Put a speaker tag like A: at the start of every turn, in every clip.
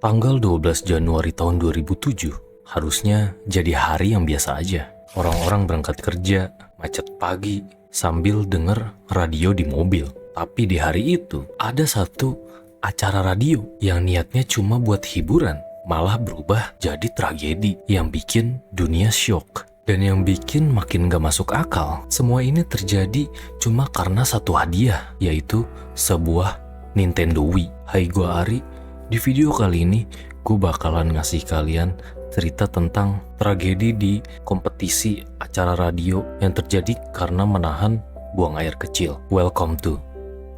A: Tanggal 12 Januari tahun 2007 harusnya jadi hari yang biasa aja. Orang-orang berangkat kerja, macet pagi, sambil denger radio di mobil. Tapi di hari itu ada satu acara radio yang niatnya cuma buat hiburan, malah berubah jadi tragedi yang bikin dunia syok. Dan yang bikin makin gak masuk akal, semua ini terjadi cuma karena satu hadiah, yaitu sebuah Nintendo Wii. Hai, gua Ari. Di video kali ini, gue bakalan ngasih kalian cerita tentang tragedi di kompetisi acara radio yang terjadi karena menahan buang air kecil. Welcome to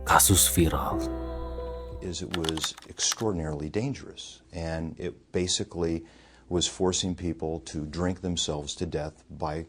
A: Kasus Viral.
B: It was extraordinarily dangerous, and it basically was forcing people to drink themselves to death by.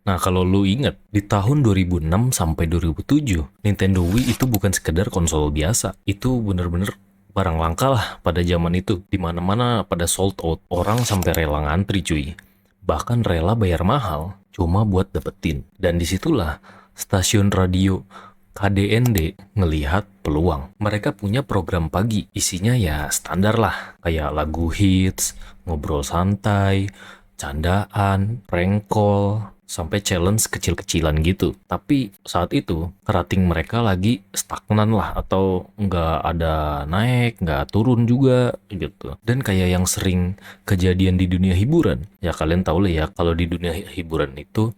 A: Nah, kalau lu inget, di tahun 2006 sampai 2007, Nintendo Wii itu bukan sekedar konsol biasa. Itu bener-bener barang langka lah pada zaman itu. Dimana-mana pada sold out, orang sampai rela ngantri cuy. Bahkan rela bayar mahal cuma buat dapetin. Dan disitulah stasiun radio KDND ngelihat peluang. Mereka punya program pagi, isinya ya standar lah, kayak lagu hits, ngobrol santai, candaan, prank call, sampai challenge kecil-kecilan gitu. Tapi saat itu rating mereka lagi stagnan lah, atau nggak ada naik, nggak turun juga gitu. Dan kayak yang sering kejadian di dunia hiburan, ya kalian tahu lah ya, kalau di dunia hiburan itu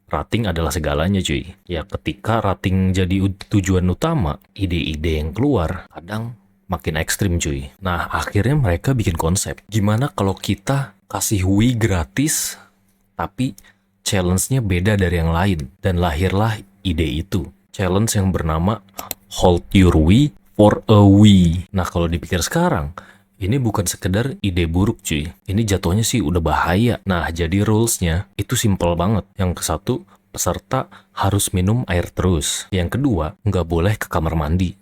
A: rating adalah segalanya cuy. Ya ketika rating jadi tujuan utama, ide-ide yang keluar kadang makin ekstrim cuy. Nah akhirnya mereka bikin konsep, gimana kalau kita kasih Wii gratis tapi challenge-nya beda dari yang lain. Dan lahirlah ide itu, challenge yang bernama Hold Your Wii for a Wii. Nah kalau dipikir sekarang, ini bukan sekedar ide buruk cuy, ini jatuhnya sih udah bahaya. Nah jadi rules-nya itu simple banget. Yang ke-1, peserta harus minum air terus. Yang kedua, nggak boleh ke kamar mandi.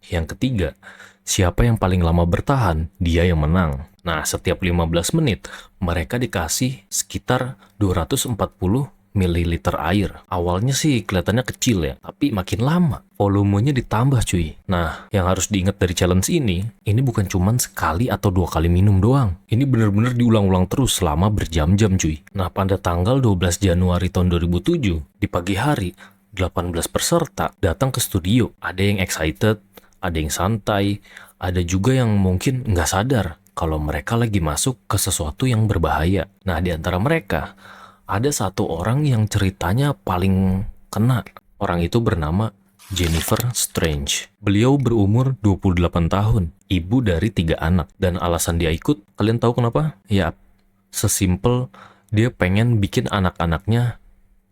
A: Yang ketiga, siapa yang paling lama bertahan, dia yang menang. Nah setiap 15 menit mereka dikasih sekitar 240 ml air. Awalnya sih kelihatannya kecil ya, tapi makin lama volumenya ditambah cuy. Nah yang harus diingat dari challenge ini bukan cuman sekali atau 2 kali minum doang. Ini bener-bener diulang-ulang terus selama berjam-jam cuy. Nah pada tanggal 12 Januari tahun 2007 di pagi hari, 18 peserta datang ke studio. Ada yang excited, ada yang santai, ada juga yang mungkin nggak sadar kalau mereka lagi masuk ke sesuatu yang berbahaya. Nah di antara mereka ada satu orang yang ceritanya paling kena. Orang itu bernama Jennifer Strange. Beliau berumur 28 tahun, ibu dari 3 anak. Dan alasan dia ikut, kalian tahu kenapa? Ya, sesimpel dia pengen bikin anak-anaknya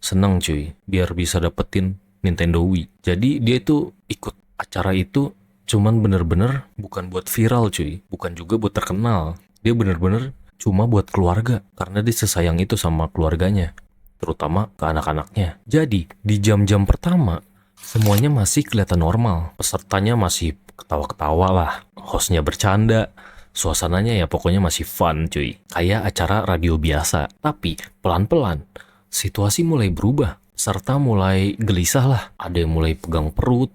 A: seneng cuy, biar bisa dapetin Nintendo Wii. Jadi dia itu ikut acara itu cuman bener-bener bukan buat viral cuy, bukan juga buat terkenal. Dia bener-bener cuma buat keluarga, karena dia sesayang itu sama keluarganya, terutama ke anak-anaknya. Jadi di jam-jam pertama semuanya masih kelihatan normal, pesertanya masih ketawa-ketawa lah, hostnya bercanda, suasananya ya pokoknya masih fun cuy, kayak acara radio biasa. Tapi pelan-pelan situasi mulai berubah, peserta mulai gelisah lah, ada yang mulai pegang perut,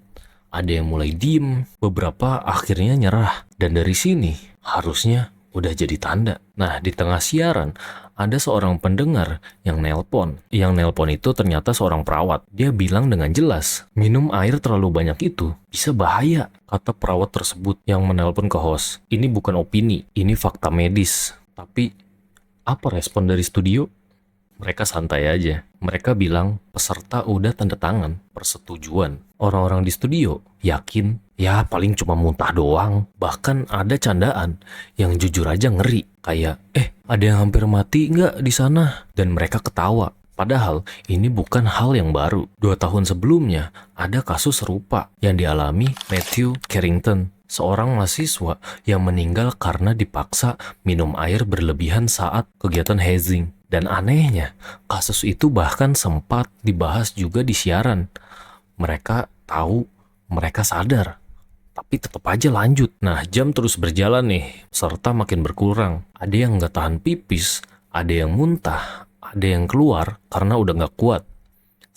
A: ada yang mulai diem, beberapa akhirnya nyerah. Dan dari sini harusnya udah jadi tanda. Nah, di tengah siaran, ada seorang pendengar yang nelpon. Yang nelpon itu ternyata seorang perawat. Dia bilang dengan jelas, minum air terlalu banyak itu bisa bahaya, kata perawat tersebut yang menelpon ke host. Ini bukan opini, ini fakta medis. Tapi, apa respon dari studio? Mereka santai aja. Mereka bilang peserta udah tanda tangan persetujuan. Orang-orang di studio yakin ya paling cuma muntah doang. Bahkan ada candaan yang jujur aja ngeri, kayak ada yang hampir mati nggak di sana? Dan mereka ketawa. Padahal ini bukan hal yang baru. 2 tahun sebelumnya ada kasus serupa yang dialami Matthew Carrington, seorang mahasiswa yang meninggal karena dipaksa minum air berlebihan saat kegiatan hazing. Dan anehnya, kasus itu bahkan sempat dibahas juga di siaran. Mereka tahu, mereka sadar, tapi tetap aja lanjut. Nah, jam terus berjalan nih, peserta makin berkurang. Ada yang nggak tahan pipis, ada yang muntah, ada yang keluar karena udah nggak kuat.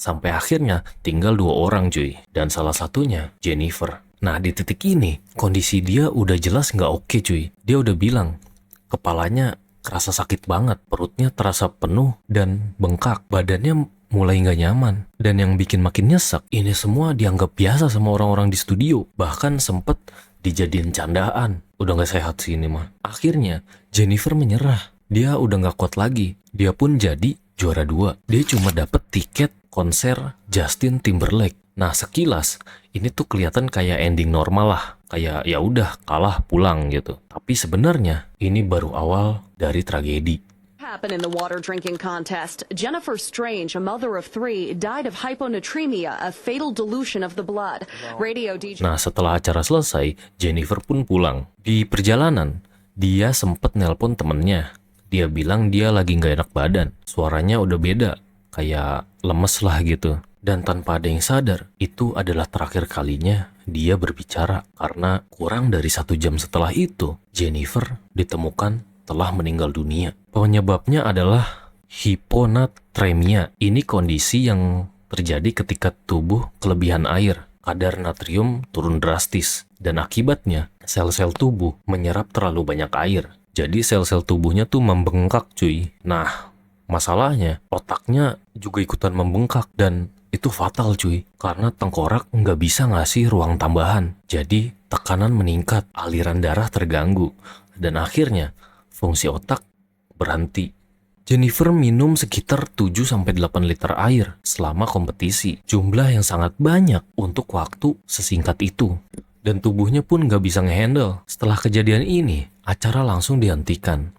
A: Sampai akhirnya tinggal 2 orang cuy, dan salah satunya Jennifer. Nah, di titik ini, kondisi dia udah jelas nggak oke cuy. Dia udah bilang, kepalanya kerasa sakit banget, perutnya terasa penuh dan bengkak, badannya mulai nggak nyaman. Dan yang bikin makin nyesek, ini semua dianggap biasa sama orang-orang di studio. Bahkan sempet dijadiin candaan. Udah nggak sehat sih ini mah. Akhirnya, Jennifer menyerah. Dia udah nggak kuat lagi. Dia pun jadi juara 2. Dia cuma dapet tiket konser Justin Timberlake. Nah, sekilas ini tuh kelihatan kayak ending normal lah. Kayak ya udah kalah pulang gitu. Tapi sebenarnya ini baru awal dari tragedi.
C: Happened in the water drinking contest. Jennifer Strange, a mother of 3, died of hyponatremia, a fatal dilution of the blood. Radio DJ.
A: Nah, setelah acara selesai, Jennifer pun pulang. Di perjalanan, dia sempet nelpon temennya. Dia bilang dia lagi nggak enak badan. Suaranya udah beda, kayak lemes lah gitu. Dan tanpa ada yang sadar, itu adalah terakhir kalinya dia berbicara. Karena kurang dari 1 jam setelah itu, Jennifer ditemukan telah meninggal dunia. Penyebabnya adalah hiponatremia. Ini kondisi yang terjadi ketika tubuh kelebihan air. Kadar natrium turun drastis. Dan akibatnya, sel-sel tubuh menyerap terlalu banyak air. Jadi sel-sel tubuhnya tuh membengkak cuy. Nah, masalahnya otaknya juga ikutan membengkak dan itu fatal cuy. Karena tengkorak nggak bisa ngasih ruang tambahan. Jadi tekanan meningkat, aliran darah terganggu. Dan akhirnya fungsi otak berhenti. Jennifer minum sekitar 7-8 liter air selama kompetisi. Jumlah yang sangat banyak untuk waktu sesingkat itu. Dan tubuhnya pun nggak bisa ngehandle. Setelah kejadian ini, acara langsung dihentikan.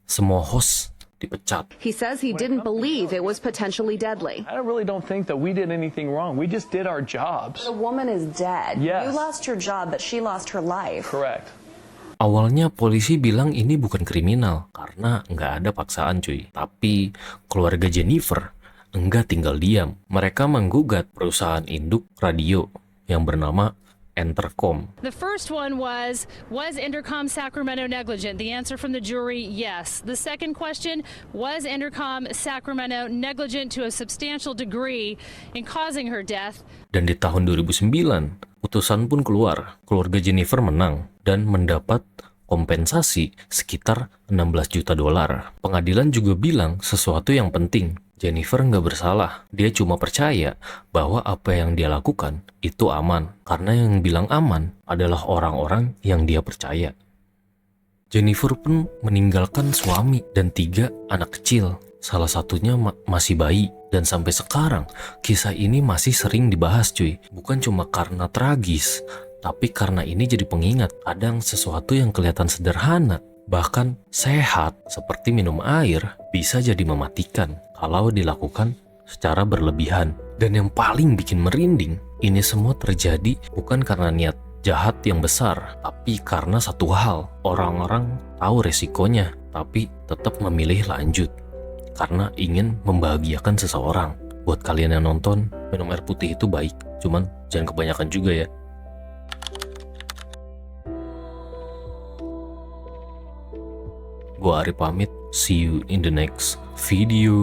A: Semua host dipecat.
C: He says he didn't believe it was potentially deadly.
D: I really don't think that we did anything wrong. We just did our jobs.
C: The woman is dead.
D: Yes.
C: You lost your job, but she lost her life.
D: Correct.
A: Awalnya polisi bilang ini bukan kriminal karena nggak ada paksaan cuy. Tapi keluarga Jennifer enggak tinggal diam. Mereka menggugat perusahaan induk radio yang bernama Entercom.
E: The first one was Entercom Sacramento negligent? The answer from the jury, yes. The second question, was Entercom Sacramento negligent to a substantial degree in causing her death?
A: Dan di tahun 2009, putusan pun keluar. Keluarga Jennifer menang dan mendapat kompensasi sekitar 16 juta dolar. Pengadilan juga bilang sesuatu yang penting. Jennifer nggak bersalah. Dia cuma percaya bahwa apa yang dia lakukan itu aman. Karena yang bilang aman adalah orang-orang yang dia percaya. Jennifer pun meninggalkan suami dan 3 anak kecil. Salah satunya masih bayi. Dan sampai sekarang, kisah ini masih sering dibahas cuy. Bukan cuma karena tragis, tapi karena ini jadi pengingat. Kadang sesuatu yang kelihatan sederhana, bahkan sehat seperti minum air, bisa jadi mematikan kalau dilakukan secara berlebihan. Dan yang paling bikin merinding, ini semua terjadi bukan karena niat jahat yang besar, tapi karena satu hal, orang-orang tahu resikonya, tapi tetap memilih lanjut karena ingin membahagiakan seseorang. Buat kalian yang nonton, minum air putih itu baik, cuman jangan kebanyakan juga ya. Gua Ari pamit, see you in the next video.